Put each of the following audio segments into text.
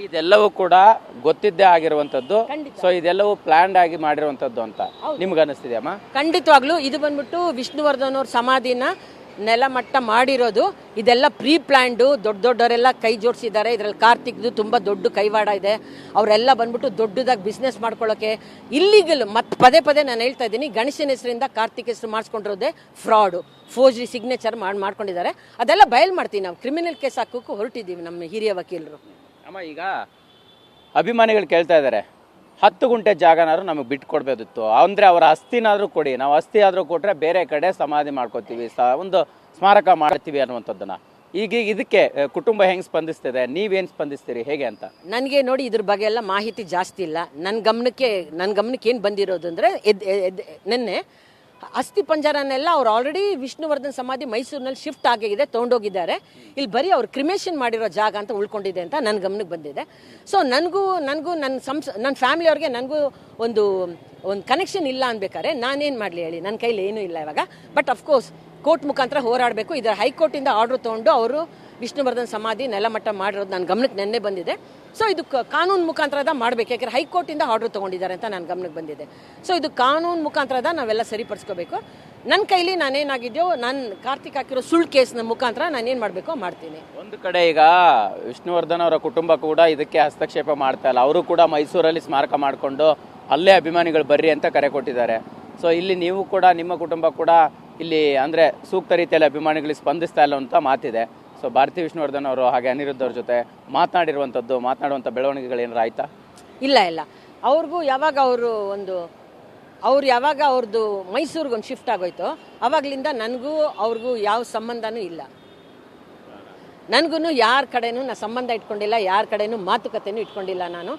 ಇದೆಲ್ಲವೂ ಕೂಡ ಗೊತ್ತಿದ್ದೇ ಆಗಿರುವಂತದ್ದು. ಖಂಡಿತ. ಸೊ ಇದೆಲ್ಲವೂ ಪ್ಲಾನ್ಡ್ ಆಗಿ ಮಾಡಿರುವಂತದ್ದು ಅಂತ ನಿಮ್ಗೆ ಅನಿಸ್ತಿದೆಯಮ್ಮ? ಖಂಡಿತವಾಗ್ಲೂ ಇದು ಬಂದ್ಬಿಟ್ಟು ವಿಷ್ಣುವರ್ಧನ್ ಅವ್ರ ಸಮಾಧಿನ ನೆಲಮಟ್ಟ ಮಾಡಿರೋದು. ಇದೆಲ್ಲ ಪ್ರೀ ಪ್ಲ್ಯಾಂಡು. ದೊಡ್ಡವರೆಲ್ಲ ಕೈ ಜೋಡಿಸಿದ್ದಾರೆ. ಇದರಲ್ಲಿ ಕಾರ್ತಿಕ್ದು ತುಂಬ ದೊಡ್ಡ ಕೈವಾಡ ಇದೆ. ಅವರೆಲ್ಲ ಬಂದ್ಬಿಟ್ಟು ದೊಡ್ಡದಾಗಿ ಬಿಸ್ನೆಸ್ ಮಾಡ್ಕೊಳ್ಳೋಕೆ ಇಲ್ಲಿಗಲ್ ಮತ್ತೆ ಪದೇ ಪದೇ ನಾನು ಹೇಳ್ತಾ ಇದ್ದೀನಿ, ಗಣೇಶನ ಹೆಸರಿಂದ ಕಾರ್ತಿಕ್ ಹೆಸರು ಮಾಡಿಸ್ಕೊಂಡಿರೋದೇ ಫ್ರಾಡು, ಫೋರ್ಜರಿ ಸಿಗ್ನೇಚರ್ ಮಾಡ್ಕೊಂಡಿದ್ದಾರೆ. ಅದೆಲ್ಲ ಬಯಲು ಮಾಡ್ತೀವಿ ನಾವು. ಕ್ರಿಮಿನಲ್ ಕೇಸ್ ಹಾಕೋಕ್ಕೂ ಹೊರಟಿದ್ದೀವಿ ನಮ್ಮ ಹಿರಿಯ ವಕೀಲರು. ಅಮ್ಮ, ಈಗ ಅಭಿಮಾನಿಗಳು ಕೇಳ್ತಾ ಇದ್ದಾರೆ 10 ಗುಂಟೆ ಜಾಗನಾದ್ರು ನಮಗೆ ಬಿಟ್ಟು ಕೊಡ್ಬೇಕಿತ್ತು, ಅಂದರೆ ಅವರ ಅಸ್ಥಿನಾದರೂ ಕೊಡಿ, ನಾವು ಅಸ್ಥಿ ಆದರೂ ಕೊಟ್ಟರೆ ಬೇರೆ ಕಡೆ ಸಮಾಧಿ ಮಾಡ್ಕೋತೀವಿ, ಒಂದು ಸ್ಮಾರಕ ಮಾಡ್ತೀವಿ ಅನ್ನುವಂಥದ್ದನ್ನ. ಈಗ ಇದಕ್ಕೆ ಕುಟುಂಬ ಹೆಂಗೆ ಸ್ಪಂದಿಸ್ತಿದೆ, ನೀವೇನು ಸ್ಪಂದಿಸ್ತೀರಿ, ಹೇಗೆ ಅಂತ? ನನಗೆ ನೋಡಿ ಇದ್ರ ಬಗ್ಗೆ ಎಲ್ಲ ಮಾಹಿತಿ ಜಾಸ್ತಿ ಇಲ್ಲ. ನನ್ನ ಗಮನಕ್ಕೆ ಏನು ಬಂದಿರೋದು ಅಂದರೆ ನಿನ್ನೆ ಅಸ್ಥಿ ಪಂಜರನೆಲ್ಲ ಅವ್ರು ಆಲ್ರೆಡಿ ವಿಷ್ಣುವರ್ಧನ್ ಸಮಾಧಿ ಮೈಸೂರಿನಲ್ಲಿ ಶಿಫ್ಟ್ ಆಗಿದೆ, ತೊಗೊಂಡೋಗಿದ್ದಾರೆ. ಇಲ್ಲಿ ಬರೀ ಅವ್ರು ಕ್ರಿಮೇಷನ್ ಮಾಡಿರೋ ಜಾಗ ಅಂತ ಉಳ್ಕೊಂಡಿದೆ ಅಂತ ನನ್ನ ಗಮನಕ್ಕೆ ಬಂದಿದೆ. ಸೊ ನನಗೂ ನನ್ನ ಫ್ಯಾಮಿಲಿಯವ್ರಿಗೆ ನನಗೂ ಒಂದು ಕನೆಕ್ಷನ್ ಇಲ್ಲ ಅನ್ಬೇಕಾದ್ರೆ ನಾನೇನು ಮಾಡಲಿ ಹೇಳಿ, ನನ್ನ ಕೈಲಿ ಏನೂ ಇಲ್ಲ ಇವಾಗ. ಬಟ್ ಅಫ್ಕೋರ್ಸ್ ಕೋರ್ಟ್ ಮುಖಾಂತರ ಹೋರಾಡಬೇಕು. ಇದರ ಹೈಕೋರ್ಟಿಂದ ಆರ್ಡರ್ ತೊಗೊಂಡು ಅವರು ವಿಷ್ಣುವರ್ಧನ್ ಸಮಾಧಿ ನೆಲಮಟ್ಟ ಮಾಡಿರೋದು ನನ್ನ ಗಮನಕ್ಕೆ ನೆನ್ನೆ ಬಂದಿದೆ. ಸೊ ಇದು ಕಾನೂನು ಮುಖಾಂತರದ ಮಾಡಬೇಕು, ಯಾಕೆಂದರೆ ಹೈಕೋರ್ಟಿಂದ ಆರ್ಡರ್ ತೊಗೊಂಡಿದ್ದಾರೆ ಅಂತ ನನ್ನ ಗಮನಕ್ಕೆ ಬಂದಿದೆ. ಸೊ ಇದು ಕಾನೂನು ಮುಖಾಂತರದ ನಾವೆಲ್ಲ ಸರಿಪಡಿಸ್ಕೋಬೇಕು. ನನ್ನ ಕೈಲಿ ನಾನೇನಾಗಿದೆಯೋ ನಾನು ಕಾರ್ತಿಕ್ ಹಾಕಿರೋ ಸುಳ್ಳು ಕೇಸ್ನ ಮುಖಾಂತರ ನಾನೇನು ಮಾಡಬೇಕೋ ಮಾಡ್ತೀನಿ. ಒಂದು ಕಡೆ ಈಗ ವಿಷ್ಣುವರ್ಧನ್ ಅವರ ಕುಟುಂಬ ಕೂಡ ಇದಕ್ಕೆ ಹಸ್ತಕ್ಷೇಪ ಮಾಡ್ತಾ ಇಲ್ಲ. ಅವರು ಕೂಡ ಮೈಸೂರಲ್ಲಿ ಸ್ಮಾರಕ ಮಾಡಿಕೊಂಡು ಅಲ್ಲೇ ಅಭಿಮಾನಿಗಳು ಬರ್ರಿ ಅಂತ ಕರೆ ಕೊಟ್ಟಿದ್ದಾರೆ. ಸೊ ಇಲ್ಲಿ ನೀವು ಕೂಡ ನಿಮ್ಮ ಕುಟುಂಬ ಕೂಡ ಇಲ್ಲಿ ಅಂದರೆ ಸೂಕ್ತ ರೀತಿಯಲ್ಲಿ ಅಭಿಮಾನಿಗಳಿಗೆ ಸ್ಪಂದಿಸ್ತಾ ಇಲ್ಲ ಅಂತ ಮಾತಿದೆ. ಸೊ ಭಾರತಿ ವಿಷ್ಣುವರ್ಧನ್ ಅವರು ಹಾಗೆ ಅನಿರುದ್ಧ ಅವ್ರ ಜೊತೆ ಮಾತನಾಡುವಂಥ ಬೆಳವಣಿಗೆಗಳು ಏನಾರು ಆಯ್ತಾ? ಇಲ್ಲ. ಅವ್ರಿಗೂ ಯಾವಾಗ ಅವ್ರದ್ದು ಮೈಸೂರಿಗೊಂದು ಶಿಫ್ಟ್ ಆಗೋಯ್ತು ಅವಾಗಲಿಂದ ನನಗೂ ಅವ್ರಿಗೂ ಯಾವ ಸಂಬಂಧನೂ ಇಲ್ಲ. ನನಗೂ ಯಾರ ಕಡೆನೂ ನಾನು ಸಂಬಂಧ ಇಟ್ಕೊಂಡಿಲ್ಲ, ಯಾರ ಕಡೆನೂ ಮಾತುಕತೆನೂ ಇಟ್ಕೊಂಡಿಲ್ಲ. ನಾನು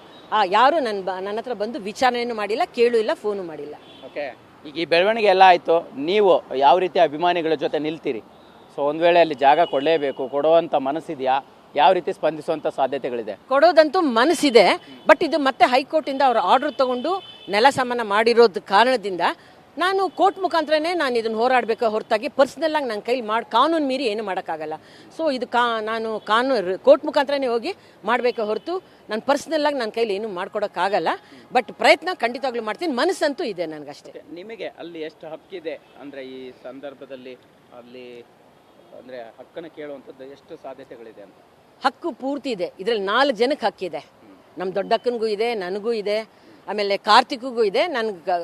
ಯಾರು ನನ್ನ ಹತ್ರ ಬಂದು ವಿಚಾರಣೆನೂ ಮಾಡಿಲ್ಲ, ಕೇಳೂ ಇಲ್ಲ, ಫೋನು ಮಾಡಿಲ್ಲ. ಓಕೆ, ಈಗ ಈ ಬೆಳವಣಿಗೆ ಎಲ್ಲ ಆಯಿತು, ನೀವು ಯಾವ ರೀತಿ ಅಭಿಮಾನಿಗಳ ಜೊತೆ ನಿಲ್ತೀರಿ? ಸೊ ಒಂದು ವೇಳೆ ಅಲ್ಲಿ ಜಾಗ ಕೊಡಲೇಬೇಕು, ಕೊಡುವಂಥ ಮನಸ್ಸಿದೆಯಾ? ಯಾವ ರೀತಿ ಸ್ಪಂದಿಸುವಂಥ ಸಾಧ್ಯತೆಗಳಿದೆ? ಕೊಡೋದಂತೂ ಮನಸ್ಸಿದೆ. ಬಟ್ ಇದು ಮತ್ತೆ ಹೈಕೋರ್ಟಿಂದ ಅವರು ಆರ್ಡರ್ ತಗೊಂಡು ನೆಲ ಸಮಾನ ಮಾಡಿರೋದು ಕಾರಣದಿಂದ ನಾನು ಕೋರ್ಟ್ ಮುಖಾಂತರನೇ ನಾನು ಇದನ್ನು ಹೋರಾಡಬೇಕು ಹೊರತಾಗಿ ಪರ್ಸ್ನಲ್ ಆಗಿ ನನ್ನ ಕೈಲಿ ಕಾನೂನು ಮೀರಿ ಏನು ಮಾಡೋಕ್ಕಾಗಲ್ಲ. ಸೊ ಇದು ನಾನು ಕೋರ್ಟ್ ಮುಖಾಂತರನೇ ಹೋಗಿ ಮಾಡಬೇಕು ಹೊರತು ನಾನು ಪರ್ಸ್ನಲ್ ಆಗಿ ನನ್ನ ಕೈಲಿ ಏನು ಮಾಡ್ಕೊಡೋಕ್ಕಾಗಲ್ಲ. ಬಟ್ ಪ್ರಯತ್ನ ಖಂಡಿತವಾಗ್ಲೂ ಮಾಡ್ತೀನಿ, ಮನಸ್ಸಂತೂ ಇದೆ ನನಗಷ್ಟೇ. ನಿಮಗೆ ಅಲ್ಲಿ ಎಷ್ಟು ಹಕ್ಕಿದೆ ಅಂದರೆ ಈ ಸಂದರ್ಭದಲ್ಲಿ ಅಲ್ಲಿ ಅಂದರೆ ಹಕ್ಕನ್ನು ಕೇಳುವಂಥದ್ದು ಎಷ್ಟು ಸಾಧ್ಯತೆಗಳಿದೆ ಅಂತ? ಹಕ್ಕು ಪೂರ್ತಿ ಇದೆ. ಇದರಲ್ಲಿ 4 ಜನಕ್ಕೆ ಹಕ್ಕಿದೆ. ನಮ್ಮ ದೊಡ್ಡಕ್ಕನಿಗೂ ಇದೆ, ನನಗೂ ಇದೆ, ಆಮೇಲೆ ಕಾರ್ತಿಕ್ಗೂ ಇದೆ, ನನಗೆ